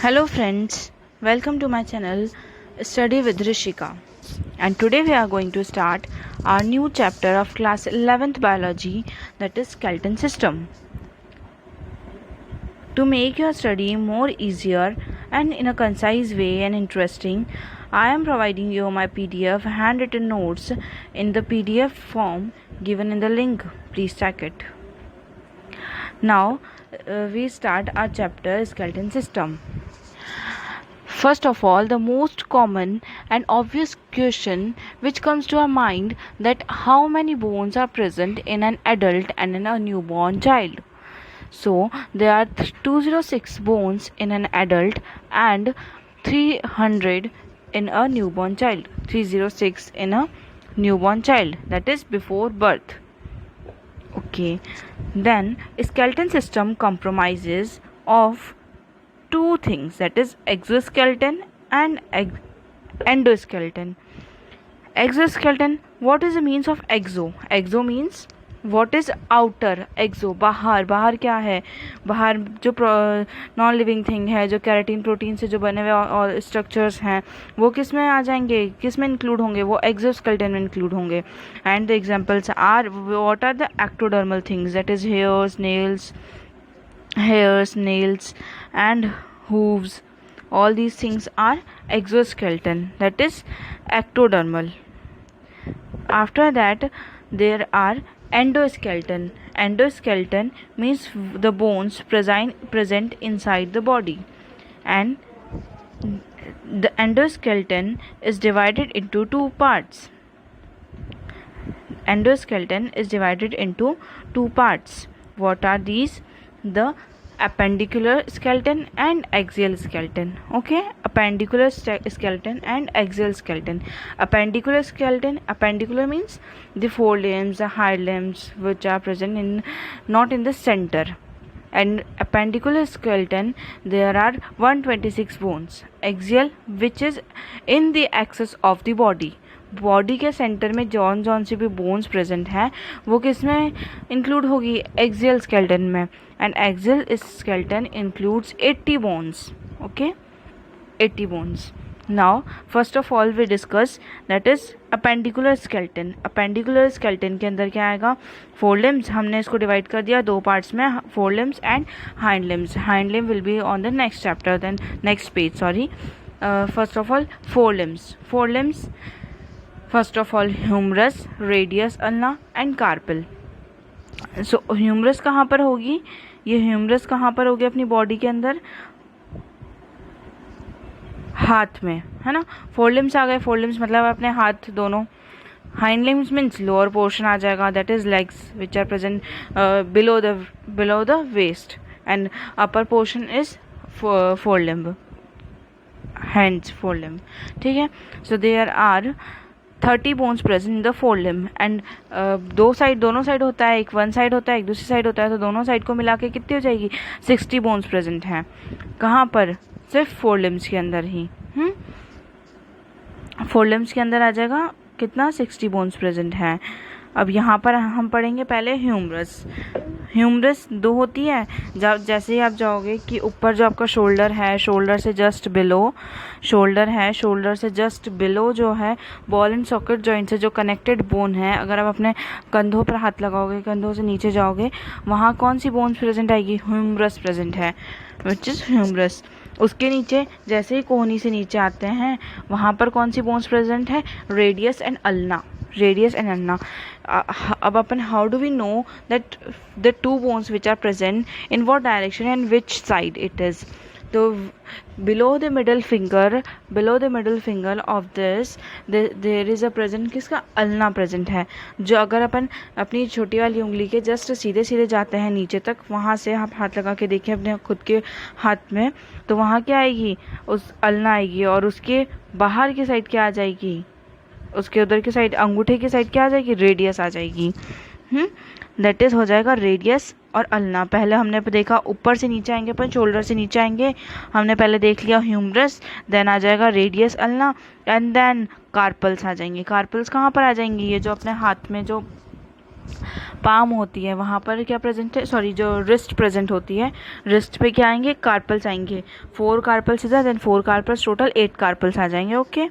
Hello friends, welcome to my channel Study with Rishika, and today we are going to start our new chapter of class 11th biology, that is skeleton system. To make your study more easier and in a concise way and interesting, I am providing you my PDF handwritten notes in the PDF form given in the link. Please check it. Now we start our chapter skeleton system. First of all, the most common and obvious question which comes to our mind, that how many bones are present in an adult and in a newborn child. So there are 206 bones in an adult and 300 in a newborn child. 306 in a newborn child, that is before birth. Okay, then skeleton system compromises of two things, that is exoskeleton and endoskeleton. Exoskeleton, what is the means of exo? Exo means what is outer, exo बाहर. बाहर क्या है? बाहर जो non living thing है, जो keratin protein से जो बने हुए और स्ट्रक्चर्स हैं, वो किस में आ जाएंगे, किस में इंक्लूड होंगे? वो एक्सोस्केलेटन में इंक्लूड होंगे. And the examples are, what are the ectodermal things, that is hairs, nails and hooves. All these things are exoskeleton, that is ectodermal. After that there are endoskeleton. Endoskeleton means the bones present inside the body, and the endoskeleton is divided into two parts. Endoskeleton is divided into two parts. What are these? The appendicular skeleton and axial skeleton. Okay, appendicular skeleton and axial skeleton. Appendicular means the forelimbs, the hind limbs which are present in not in the center. And appendicular skeleton, there are 126 bones. Axial, which is in the axis of the body. Body के centre में जौन सी भी bones present हैं वो किस में include होगी? Axial skeleton में. And axial skeleton includes 80 bones. Okay, 80 bones. Now first of all we discuss that is appendicular skeleton. Appendicular skeleton के अंदर क्या आएगा? Fore limbs. हमने इसको डिवाइड कर दिया दो पार्ट्स में, fore limbs and hind limbs. Hind limb will be on the next chapter, then next page. Sorry, first of all fore limbs. First of all humerus, radius, ulna and carpal. So humerus कहाँ पर होगी? ये humerus कहाँ पर होगी अपनी body के अंदर? हाथ में, है ना. फोर लिम्स आ गए. फोर लिम्स मतलब अपने हाथ दोनों. Hind limbs means lower portion आ जाएगा, that is legs which are present below the waist, and upper portion is fore limb, hands, fore limb. ठीक है. So there are 30 bones present in the fore limb. And दोनों side होता है, एक one side होता है, एक दूसरी साइड होता है, तो दोनों साइड को मिला के कितनी हो जाएगी? 60 बोन्स प्रेजेंट हैं. कहाँ पर? सिर्फ फोर लिम्स के अंदर ही. फोर लिम्स के अंदर आ जाएगा कितना? 60 बोन्स प्रेजेंट हैं. अब यहाँ पर हम पढ़ेंगे पहले ह्यूमरस. ह्यूमरस दो होती है. जब जैसे ही आप जाओगे कि ऊपर जो आपका शोल्डर है, शोल्डर से जस्ट बिलो शोल्डर है, शोल्डर से जस्ट बिलो जो है बॉल एंड सॉकेट जॉइंट से जो कनेक्टेड बोन है, अगर आप अपने कंधों पर हाथ लगाओगे, कंधों से नीचे जाओगे, वहाँ कौन सी बोन्स प्रेजेंट आएगी? ह्यूमरस प्रेजेंट है, विच इज़ ह्यूमरस. उसके नीचे जैसे ही कोहनी से नीचे आते हैं, वहाँ पर कौन सी बोन्स प्रेजेंट है? Radius and ulna. अब अपन how do we know that the two bones which are present in what direction and which side it is? तो below the middle finger of this there is a present किसका? Ulna present है. जो अगर अपन अपनी छोटी वाली उंगली के जस्ट सीधे जाते हैं नीचे तक, वहाँ से आप हाथ लगा के देखिए अपने खुद के हाथ में, तो वहाँ क्या आएगी? उस अल्ना आएगी. और उसके बाहर की साइड क्या आ जाएगी? उसके उधर की साइड, अंगूठे की साइड क्या आ जाएगी? रेडियस आ जाएगी. दैट इज हो जाएगा रेडियस और अल्ना. पहले हमने देखा ऊपर से नीचे आएंगे, अपन शोल्डर से नीचे आएंगे. हमने पहले देख लिया ह्यूमरस, देन आ जाएगा radius, ulna, and then carpals आ जाएंगे. कार्पल्स कहाँ पर आ जाएंगी? ये जो अपने हाथ में जो पाम होती है वहाँ पर क्या प्रेजेंट है, सॉरी जो रिस्ट प्रेजेंट होती है, रिस्ट पे क्या आएंगे, कार्पल्स आएंगे, 4 कार्पल्स इधर, देन 4 कार्पल्स, टोटल 8 कार्पल्स आ जाएंगे। Okay,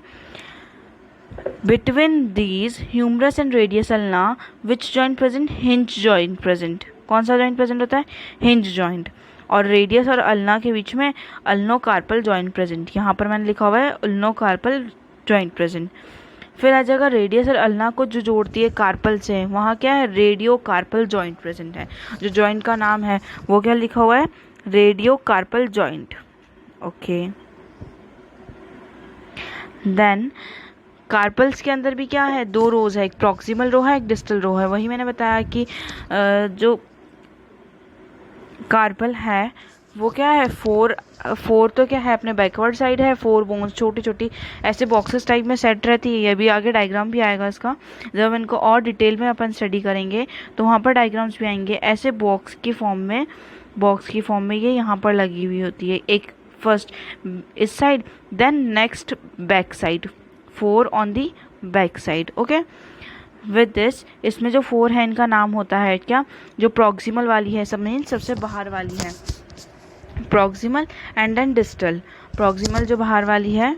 between these humerus and radius ulna which joint present, hinge joint present. कौन सा जॉइंट प्रेजेंट होता है, हिंज जॉइंट। और रेडियस और अल्ना के बीच में अल्नो कार्पल जॉइंट प्रेजेंट, यहाँ पर मैंने लिखा हुआ है अल्नो कार्पल जॉइंट प्रेजेंट। फिर आ जाएगा रेडियस और अल्ना को जो जोड़ती है कार्पल से, वहाँ क्या है, रेडियो कार्पल जॉइंट प्रेजेंट है। जो जॉइंट का नाम है वो क्या लिखा हुआ है, radio carpal joint. Okay, then carpals के अंदर भी क्या है, 2 रोज है, एक प्रॉक्सिमल रो है, एक डिस्टल रो है। वही मैंने बताया कि जो कार्पल है वो क्या है, 4 तो क्या है अपने बैकवर्ड साइड है, 4 बोन्स छोटी छोटी ऐसे बॉक्सेस टाइप में सेट रहती है। ये भी आगे डायग्राम भी आएगा इसका, जब इनको और डिटेल में अपन स्टडी करेंगे तो वहाँ पर डायग्राम्स भी आएंगे। ऐसे बॉक्स की फॉर्म में ये यहाँ पर लगी हुई होती है, एक फर्स्ट इस side, then next back side, 4 on the back side. Okay, with this इसमें जो 4 है इनका नाम होता है क्या, जो प्रॉक्सिमल वाली है, सब मीन सबसे बाहर वाली है proximal, and then distal. Proximal जो बाहर वाली है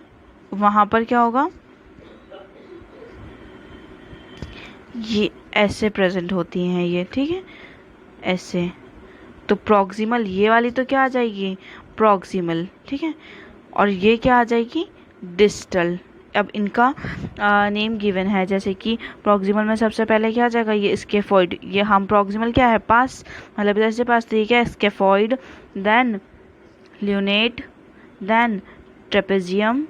वहाँ पर क्या होगा, ये ऐसे प्रेजेंट होती हैं ये, ठीक है, ऐसे। तो प्रॉक्सिमल ये वाली तो क्या आ जाएगी, प्रॉक्सिमल, ठीक है, और ये क्या आ जाएगी, डिस्टल। अब इनका नेम गिवन है, जैसे कि प्रॉक्सिमल में सबसे पहले क्या आ जाएगा, ये स्केफॉइड। ये हम प्रॉक्सिमल क्या है, पास, मतलब जैसे पास, तो ये क्या है, scaphoid, then lunate, then trapezium,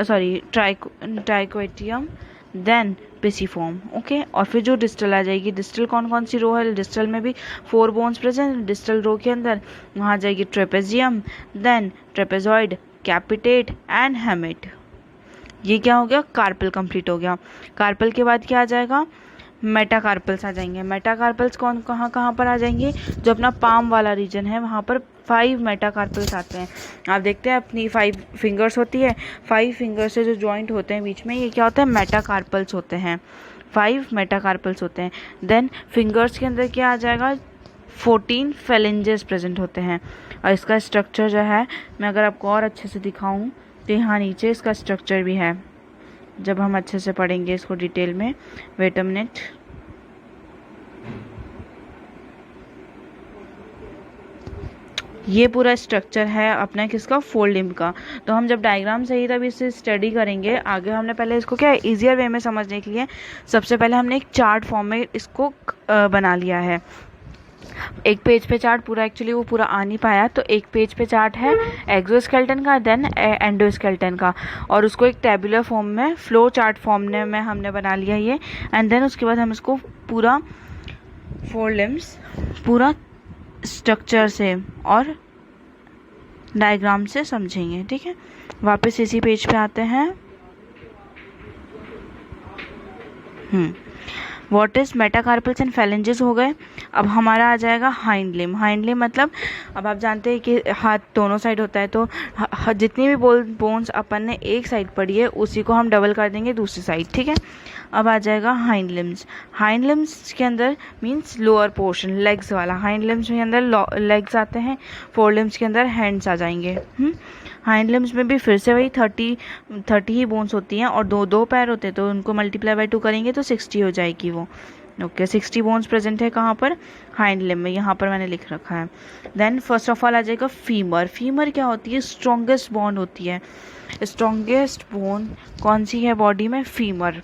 sorry triquetrum, then pisiform. Okay, और फिर जो डिस्टल आ जाएगी, डिस्टल कौन कौन सी रो है, डिस्टल में भी 4 बोन्स प्रेजेंट, डिस्टल रो के अंदर वहाँ आ जाएगी trapezium, then trapezoid, capitate and hamate. ये क्या हो गया, कार्पल कंप्लीट हो गया। कार्पल के बाद क्या आ जाएगा, मेटाकार्पल्स आ जाएंगे। मेटाकार्पल्स कौन कहाँ कहाँ पर आ जाएंगे, जो अपना पाम वाला रीजन है वहाँ पर 5 मेटाकार्पल्स आते हैं। आप देखते हैं अपनी 5 फिंगर्स होती है, 5 फिंगर्स से जो जॉइंट होते हैं बीच में, ये क्या होता है, मेटाकार्पल्स होते हैं, 5 मेटाकार्पल्स होते हैं। देन फिंगर्स के अंदर क्या आ जाएगा, 14 फेलेंजेस प्रेजेंट होते हैं। और इसका स्ट्रक्चर जो है, मैं अगर आपको और अच्छे से दिखाऊं तो यहाँ नीचे इसका स्ट्रक्चर भी है, जब हम अच्छे से पढ़ेंगे इसको डिटेल में। वेट अ मिनट, ये पूरा स्ट्रक्चर है अपना किसका, फोर लिम्ब का। तो हम जब डायग्राम सही तब इसे स्टडी करेंगे आगे। हमने पहले इसको क्या है, ईजियर वे में समझने के लिए सबसे पहले हमने एक चार्ट फॉर्म में इसको बना लिया है। एक पेज पे चार्ट पूरा, एक्चुअली वो पूरा आ नहीं पाया, तो एक पेज पे चार्ट है एक्सोस्केलेटन का, देन एंडोस्केलेटन का, और उसको एक टेबुलर फॉर्म में, फ्लो चार्ट फॉर्म में हमने बना लिया ये। एंड देन उसके बाद हम इसको पूरा 4 लिम्स पूरा स्ट्रक्चर से और डायग्राम से समझेंगे, ठीक है। वापस इसी पेज पे आते हैं। What is metacarpals and phalanges हो गए। अब हमारा आ जाएगा हाइंड लिम्ब। हाइंड लिम्ब मतलब, अब आप जानते हैं कि हाथ दोनों साइड होता है, तो जितनी भी बोन्स अपन ने एक साइड पढ़ी है उसी को हम डबल कर देंगे दूसरी साइड, ठीक है। अब आ जाएगा हाइंड लिम्स। हाइंड लिम्स के अंदर मीन्स लोअर पोर्शन, लेग्स वाला। हाइंड लिम्स के अंदर लेग्स आते हैं, फोर लिम्स के अंदर हैंड्स आ जाएंगे। हाइंड लिम्स में भी फिर से वही 30 ही बोन्स होती हैं, और दो पैर होते हैं, तो उनको मल्टीप्लाई बाय 2 करेंगे तो 60 हो जाएगी वो। ओके, 60 बोन्स प्रेजेंट है कहाँ पर, हाइंड लिम्ब में, यहाँ पर मैंने लिख रखा है। देन फर्स्ट ऑफ ऑल आ जाएगा फीमर। फीमर क्या होती है, स्ट्रॉन्गेस्ट बोन होती है। स्ट्रॉन्गेस्ट बोन कौन सी है बॉडी में, फीमर।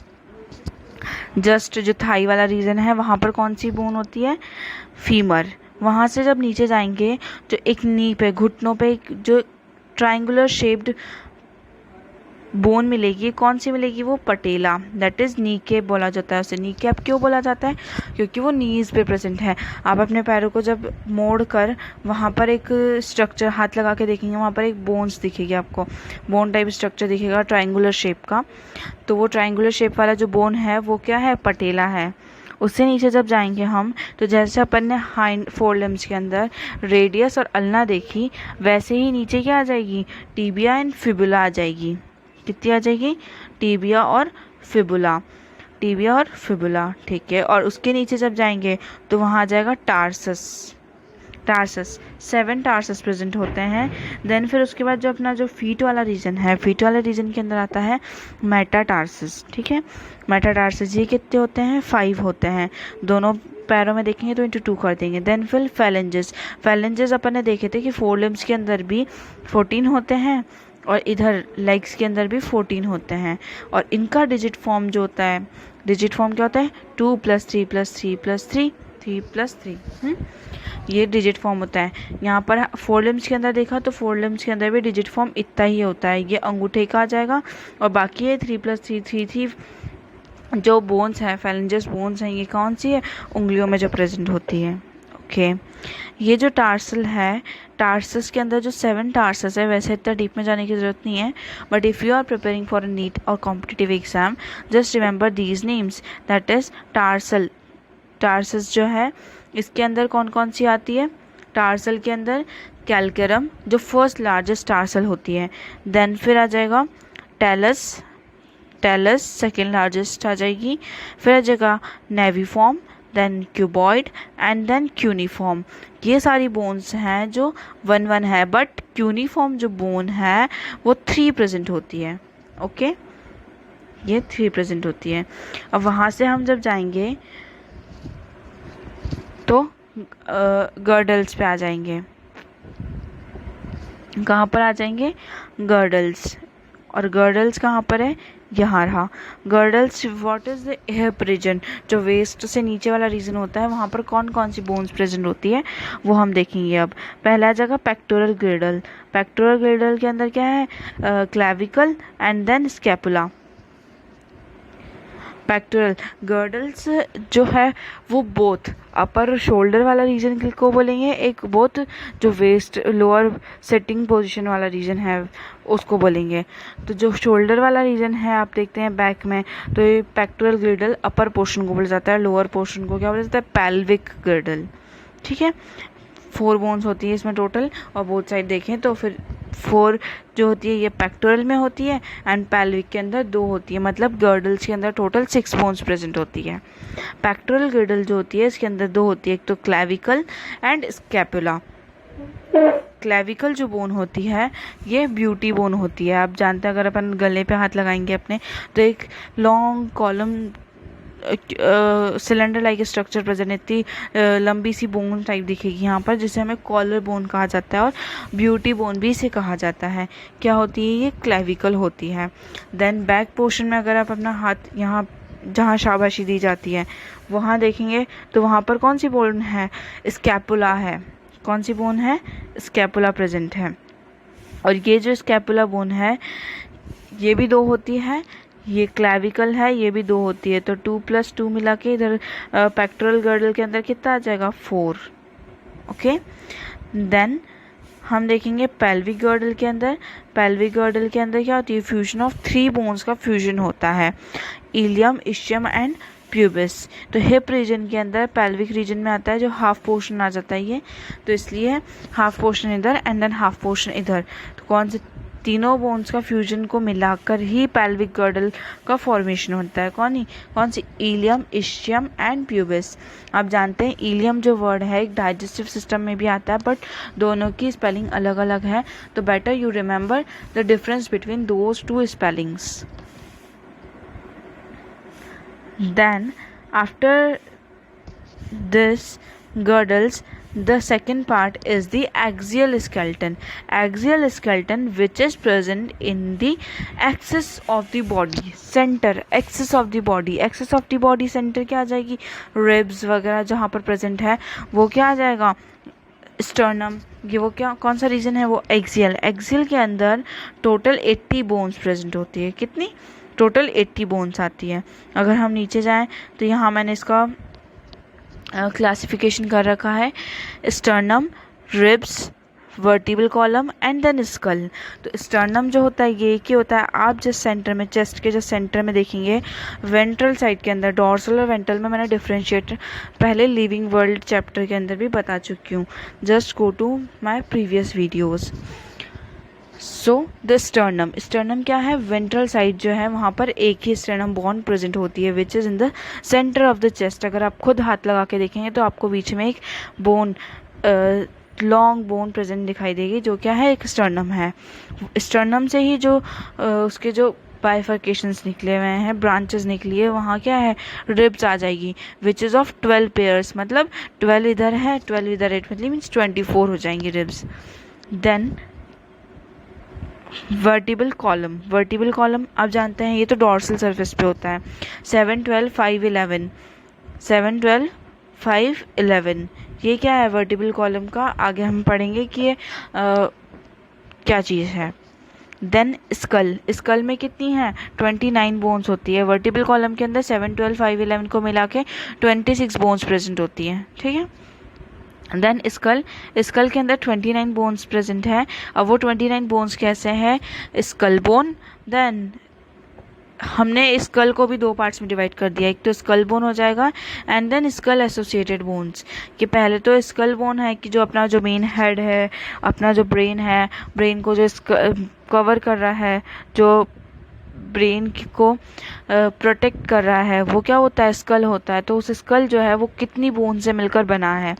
जस्ट जो थाई वाला रीजन है वहाँ पर कौन सी बोन होती है, फीमर। वहाँ से जब नीचे जाएंगे तो एक नी पे, घुटनों पे एक जो ट्रायंगुलर शेप्ड बोन मिलेगी, कौन सी मिलेगी, वो पटेला, दैट इज नी कैप बोला जाता है उसे। नी कैप क्यों बोला जाता है, क्योंकि वो नीज पे प्रेजेंट है। आप अपने पैरों को जब मोड़ कर वहाँ पर एक स्ट्रक्चर हाथ लगा के देखेंगे, वहाँ पर एक बोन्स दिखेगी आपको, बोन टाइप स्ट्रक्चर दिखेगा ट्रायंगुलर शेप का। तो वो ट्रायंगुलर शेप वाला जो बोन है वो क्या है, पटेला है। उससे नीचे जब जाएंगे हम, तो जैसे अपन ने हाइंड 4 लिम्स के अंदर रेडियस और अल्ना देखी, वैसे ही नीचे क्या आ जाएगी, टिबिया एंड फिबुला आ जाएगी। कितनी आ जाएगी, टिबिया और फिबुला। टिबिया और फिबुला, ठीक है। और उसके नीचे जब जाएंगे तो वहाँ आ जाएगा टार्सस। 7 टार्सस प्रेजेंट होते हैं। देन फिर उसके बाद जो अपना जो फीट वाला रीजन है, फीट वाले रीजन के अंदर आता है मेटाटार्सस, ठीक है। मेटाटार्सस ये कितने होते हैं? 5 होते हैं। दोनों पैरों में देखेंगे तो इंटू 2 कर देंगे। देन फिर फैलेंजेस अपन ने देखे थे कि 4 लिम्स के अंदर भी 14 होते हैं और इधर लेग्स के अंदर भी 14 होते हैं। और इनका डिजिट फॉर्म जो होता है, डिजिट फॉर्म क्या होता है? 2 + 3 + 3 + 3 3 + 3, ये डिजिट फॉर्म होता है। यहाँ पर 4 लिम्स के अंदर देखा तो 4 लिम्स के अंदर भी डिजिट फॉर्म इतना ही होता है, ये अंगूठे का आ जाएगा। और बाकी है 3 + 3 3 3 जो बोन्स हैं, फैलेंजेस बोन्स हैं, ये कौन सी है? उंगलियों में जो प्रेजेंट होती है, ओके। ये जो टार्सल है, टार्सस के अंदर जो 7 टार्सस है, वैसे इतना डीप में जाने की ज़रूरत नहीं है, but if you are preparing for a NEET और competitive exam, just remember these names, that is tarsal. Tarsus जो है इसके अंदर कौन कौन सी आती है? टार्सल के अंदर कैल्केरम जो फर्स्ट लार्जेस्ट टार्सल होती है। देन फिर आ जाएगा टेलस सेकेंड लार्जेस्ट आ जाएगी। फिर आ जाएगा naviform, then cuboid and then cuneiform. ये सारी बोन्स हैं जो 1 है, बट क्यूनिफॉर्म जो बोन है वो 3 प्रेजेंट होती है, ओके। ये 3 प्रेजेंट होती है। अब वहाँ से हम जब जाएंगे तो गर्डल्स पे आ जाएंगे। कहाँ पर आ जाएंगे? गर्डल्स। और गर्डल्स कहाँ पर है? यहाँ रहा girdles. What is the hip region, जो वेस्ट से नीचे वाला रीजन होता है, वहाँ पर कौन कौन सी बोन्स प्रेजेंट होती है वो हम देखेंगे। अब पहला जगह पेक्टोरल ग्रिडल। पेक्टोरल ग्रिडल के अंदर क्या है? Clavicle and then scapula. Pectoral girdles जो है वो बोथ अपर शोल्डर वाला रीजन को बोलेंगे, एक बोथ जो वेस्ट लोअर सेटिंग पोजीशन वाला रीजन है उसको बोलेंगे। तो जो शोल्डर वाला रीजन है आप देखते हैं बैक में, तो ये पेक्टोरल ग्रिडल अपर पोर्शन को बोला जाता है, लोअर पोर्शन को क्या बोला जाता है? पेल्विक ग्रिडल, ठीक है। 4 बोन्स होती है इसमें टोटल, और बोथ साइड देखें तो फिर 4 जो होती है ये पेक्टोरल में होती है एंड पेल्विक के अंदर 2 होती है, मतलब गर्डल्स के अंदर टोटल 6 बोन्स प्रेजेंट होती है। पेक्टोरल गर्डल जो होती है इसके अंदर 2 होती है, एक तो क्लैविकल एंड स्कैपुला। क्लैविकल जो बोन होती है ये ब्यूटी बोन होती है। आप जानते हैं अगर अपन गले पे हाथ लगाएंगे अपने तो एक long column cylinder like structure present, इतनी लंबी सी बोन टाइप दिखेगी यहाँ पर, जिसे हमें कॉलर बोन कहा जाता है और ब्यूटी बोन भी इसे कहा जाता है। क्या होती है? ये क्लैविकल होती है। देन बैक पोर्शन में अगर आप अपना हाथ यहाँ जहाँ शाबाशी दी जाती है वहाँ देखेंगे तो वहाँ पर कौन सी बोन है? स्कैपुला है। कौन सी बोन है? स्कैपुला प्रेजेंट है। और ये जो स्कैपुला बोन है ये भी 2 होती है, ये क्लैविकल है, ये भी 2 होती है, तो 2 + 2 मिला के इधर पेक्टोरल गर्डल के अंदर कितना आ जाएगा? 4, ओके। देन हम देखेंगे पेल्विक गर्डल के अंदर। पेल्विक गर्डल के अंदर क्या होती है? फ्यूजन ऑफ 3 बोन्स का फ्यूजन होता है, इलियम, इशियम एंड प्यूबिस। तो हिप रीजन के अंदर पेल्विक रीजन में आता है जो हाफ पोर्शन आ जाता है ये, तो इसलिए हाफ पोर्शन इधर एंड देन हाफ पोर्शन इधर। तो कौन से? तीनों बोन्स का फ्यूजन को मिलाकर ही पेल्विक गर्डल का फॉर्मेशन होता है। कौन सी? Ilium, ischium and pubis. आप जानते हैं इलियम जो वर्ड है एक डाइजेस्टिव सिस्टम में भी आता है, बट दोनों की स्पेलिंग अलग अलग है, तो better you remember the difference between those 2 spellings. Then after this girdles, the second part is the axial skeleton. Axial skeleton which is present in the axis of the body center. Axis of the body, axis of the body center क्या आ जाएगी? ribs वगैरह जहाँ पर present है वो क्या आ जाएगा? Sternum. ये वो क्या कौन सा रीजन है? वो एक्सियल। एक्सियल के अंदर टोटल 80 बोन्स प्रेजेंट होती है। कितनी? टोटल 80 बोन्स आती है। अगर हम नीचे जाएं तो यहाँ मैंने इसका क्लासिफिकेशन कर रखा है, sternum, ribs, vertebral column and then skull. तो स्टर्नम जो होता है ये क्या होता है? आप जिस सेंटर में, चेस्ट के जो सेंटर में देखेंगे वेंट्रल साइड के अंदर, डॉर्सल और वेंट्रल में मैंने डिफ्रेंशिएट पहले लिविंग वर्ल्ड चैप्टर के अंदर भी बता चुकी हूँ, just go to my previous videos. So the sternum, sternum क्या है, वेंट्रल साइड जो है वहाँ पर एक ही स्टर्नम बोन प्रेजेंट होती है which is in the centre of the chest. अगर आप खुद हाथ लगा के देखेंगे तो आपको बीच में एक बोन, लॉन्ग बोन प्रेजेंट दिखाई देगी, जो क्या है, एक स्टर्नम है। स्टर्नम से ही जो उसके जो बाइफर्केशंस निकले हुए हैं, ब्रांचेस निकली है, वहाँ क्या है, रिब्स आ जाएगी विच इज़ ऑफ 12 पेयर्स, मतलब 12 इधर है 12 इधर, एट मतलब मीन्स 24 हो जाएंगी ribs. Then vertebral column, vertebral column आप जानते हैं ये तो डॉर्सल सरफेस पे होता है। 7 12 5 11, 7 12 5 11, ये क्या है वर्टिबल कॉलम का, आगे हम पढ़ेंगे कि ये क्या चीज़ है। देन स्कल, स्कल में कितनी है, 29 बोन्स होती है। वर्टिबल कॉलम के अंदर 7 12 5 11 को मिला के 26 बोन्स प्रेजेंट होती हैं, ठीक है। देन स्कल, स्कल के अंदर 29 बोन्स प्रेजेंट है। अब वो 29 बोन्स कैसे हैं, स्कल बोन, देन हमने स्कल को भी दो पार्ट्स में डिवाइड कर दिया, एक तो स्कल बोन हो जाएगा and then skull associated bones. कि पहले तो स्कल बोन है कि जो अपना जो मेन हेड है, अपना जो ब्रेन है, ब्रेन को जो कवर कर रहा है, जो ब्रेन को प्रोटेक्ट कर रहा है, वो क्या होता है, स्कल होता है। तो उस स्कल जो है वो कितनी बोन से मिलकर बना है,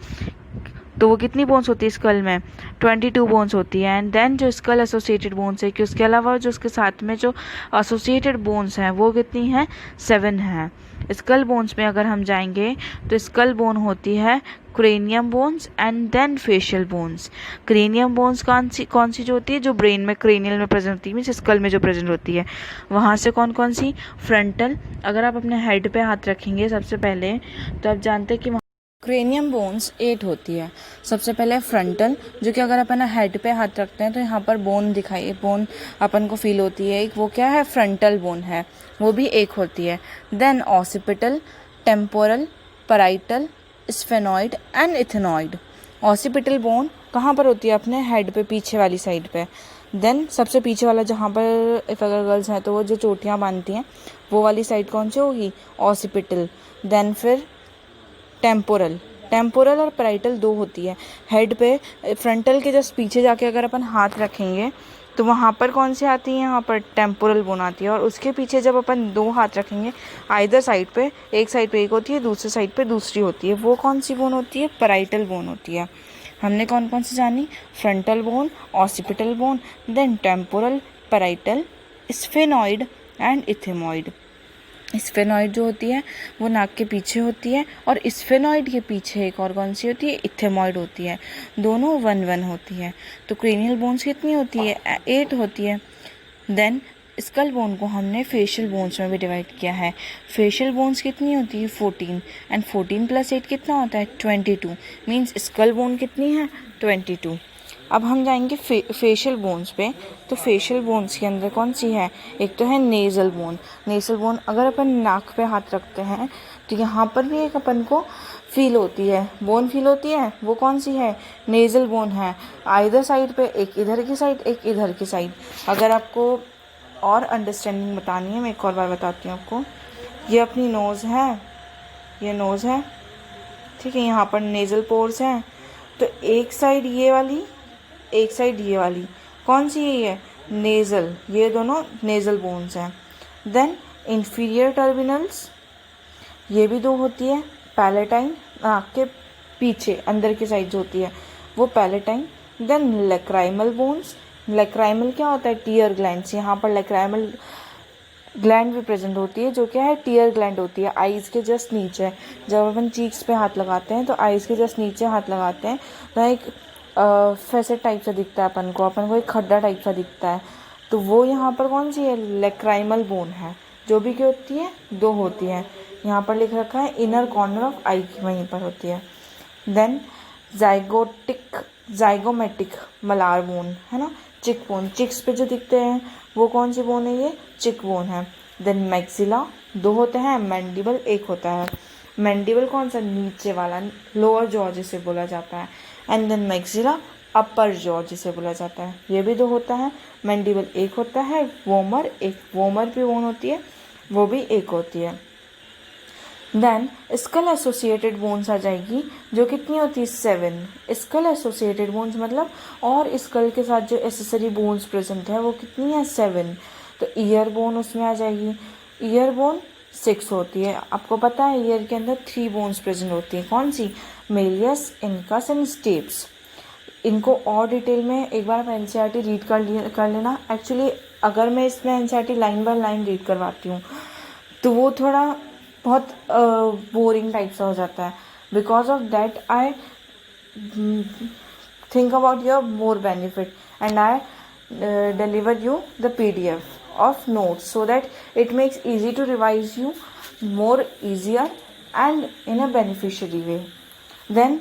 तो वो कितनी बोन्स होती है स्कल में, 22 बोन्स होती है। एंड देन जो स्कल एसोसिएटेड बोन्स है कि उसके अलावा जो उसके साथ में जो एसोसिएटेड बोन्स हैं वो कितनी हैं, 7 हैं। स्कल बोन्स में अगर हम जाएंगे तो स्कल बोन होती है cranium bones and then facial bones. Cranium bones कौन सी जो होती है, जो ब्रेन में क्रेनियल में प्रेजेंट होती है, मीन्स स्कल में जो प्रेजेंट होती है। वहाँ से कौन कौन सी, फ्रंटल, अगर आप अपने हेड पे हाथ रखेंगे सबसे पहले तो आप जानते हैं कि क्रेनियम बोन्स 8 होती है। सबसे पहले फ्रंटल, जो कि अगर अपन हेड पे हाथ रखते हैं तो यहाँ पर बोन दिखाई, बोन अपन को फील होती है, एक वो क्या है, फ्रंटल बोन है, वो भी एक होती है। Then occipital, temporal, parietal, sphenoid and ethmoid. Occipital bone कहाँ पर होती है, अपने हेड पे पीछे वाली साइड पे। देन सबसे पीछे वाला जहाँ पर इफ अगर गर्ल्स हैं तो वो जो चोटियाँ बांधती हैं वो वाली साइड कौन सी होगी, ऑसिपिटल। देन फिर टेम्पोरल, टेम्पोरल और पैराइटल दो होती है। हेड पे फ्रंटल के जस्ट पीछे जाके अगर अपन हाथ रखेंगे तो वहाँ पर कौन सी आती है, यहाँ पर टेम्पोरल बोन आती है। और उसके पीछे जब अपन दो हाथ रखेंगे आइदर साइड पे, एक साइड पे एक होती है, दूसरे साइड पे दूसरी होती है, वो कौन सी बोन होती है, पैराइटल बोन होती है। हमने कौन कौन सी जानी, frontal bone, occipital bone, then temporal, parietal, sphenoid and ethmoid. Sphenoid जो होती है वो नाक के पीछे होती है और स्फेनॉइड के पीछे एक और कौन सी होती है, इथेमॉइड होती है। दोनों 1 1 होती है। तो क्रेनियल बोन्स कितनी होती है, 8 होती है। देन स्कल बोन को हमने फेशियल बोन्स में भी डिवाइड किया है। फेशियल बोन्स कितनी होती है, 14, एंड 14 + 8 कितना होता है, 22, मीन्स स्कल बोन कितनी है, 22। अब हम जाएंगे फेशियल बोन्स पे। तो फेशियल बोन्स के अंदर कौन सी है, एक तो है नेज़ल बोन। नेज़ल बोन अगर अपन नाक पे हाथ रखते हैं तो यहाँ पर भी एक अपन को फील होती है, बोन फील होती है, वो कौन सी है, नेज़ल बोन है। आइदर साइड पे, एक इधर की साइड एक इधर की साइड। अगर आपको और अंडरस्टैंडिंग बतानी है मैं एक और बार बताती हूँ आपको। ये अपनी नोज़ है, ये नोज़ है, ठीक है, यहाँ पर नेज़ल पोर्स हैं। तो एक साइड ये वाली, एक साइड ये वाली, कौन सी है, नेज़ल, ये दोनों नेज़ल बोन्स हैं। देन इंफीरियर टर्मिनल्स, ये भी दो होती है। पैलेटाइन, नाक के पीछे अंदर की साइड जो होती है वो palatine. Then lacrimal bones, lacrimal क्या होता है, टीयर ग्लैंड्स। यहाँ पर लेक्राइमल ग्लैंड भी प्रेजेंट होती है, जो क्या है, टीयर ग्लैंड होती है, आइज़ के जस्ट नीचे। जब अपन चीक्स पे हाथ लगाते हैं तो आइज़ के जस्ट नीचे हाथ लगाते हैं तो एक फैसेट टाइप सा दिखता है अपन को एक खड्डा टाइप सा दिखता है। तो वो यहाँ पर कौन सी है, लेक्राइमल बोन है, जो भी क्या होती है, दो होती है। यहाँ पर लिख रखा है इनर कॉर्नर ऑफ आई की, वहीं पर होती है। देन जाइगोमेटिक मलार बोन है ना, चिक बोन, चिक्स पे जो दिखते हैं वो कौन सी बोन है, ये चिक बोन है। देन मैक्सिला, दो होते हैं। मैंडिबल एक होता है। मैंडिबल कौन सा, नीचे वाला, लोअर जॉ जिसे बोला जाता है। And then maxilla, upper jaw जिसे बोला जाता है, ये भी दो होता है। मैंडिबल एक होता है। वोमर, एक वोमर भी बोन होती है, वो भी एक होती है। देन स्कल एसोसिएटेड बोन्स आ जाएगी, जो कितनी होती है 7। स्कल एसोसिएटेड बोन्स मतलब और स्कल के साथ जो एसेसरी बोन्स प्रेजेंट है वो कितनी है 7। तो ईयर बोन उसमें आ जाएगी। ईयर बोन 6 होती है। आपको पता है ईयर के अंदर 3 बोन्स प्रेजेंट होती है, कौन सी? Malleus, incus and stapes. इनको और डिटेल में एक बार आप एनसीईआरटी रीड कर लेना। एक्चुअली अगर मैं इसमें NCERT line by line read करवाती हूँ तो वो थोड़ा बहुत बोरिंग टाइप सा हो जाता है। Because of that I think about your more benefit and I deliver you the PDF of notes so that it makes easy to revise you more easier and in a beneficiary way. Then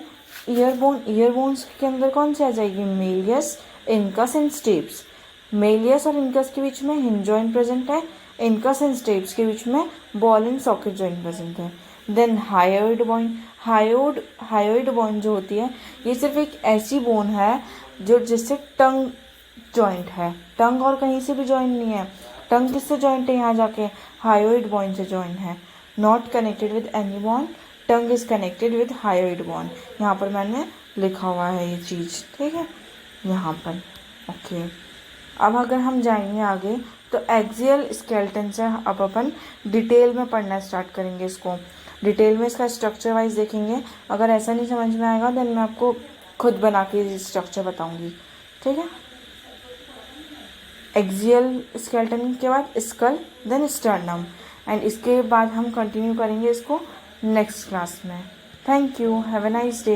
ear bones के अंदर कौन सी आ जाएगी? Malleus, incus and stapes. Malleus और incus के बीच में हिंज जॉइंट प्रेजेंट है, इनकस एंड स्टेप्स के बीच में ball and socket joint present है। Then hyoid bone. Hyoid bone जो होती है ये सिर्फ एक ऐसी बोन है जो जिससे टंग जॉइंट है। टंग और कहीं से भी जॉइंट नहीं है। टंग किससे जॉइंट है? यहाँ जाके हायोइड बोन से जॉइंट है। Not connected with any bone, tongue is connected with hyoid bone. यहाँ पर मैंने लिखा हुआ है ये चीज़, ठीक है, यहाँ पर। ओके, अब अगर हम जाएंगे आगे तो एक्सियल स्केलेटन से अब अपन डिटेल में पढ़ना स्टार्ट करेंगे। इसको डिटेल में इसका स्ट्रक्चर वाइज देखेंगे। अगर ऐसा नहीं समझ में आएगा देन मैं आपको खुद बना के स्ट्रक्चर बताऊंगी, ठीक है। एक्सियल स्केलेटन के बाद स्कल, देन स्टर्नम, एंड इसके बाद हम कंटिन्यू करेंगे इसको नेक्स्ट क्लास में। Thank you, have a nice day.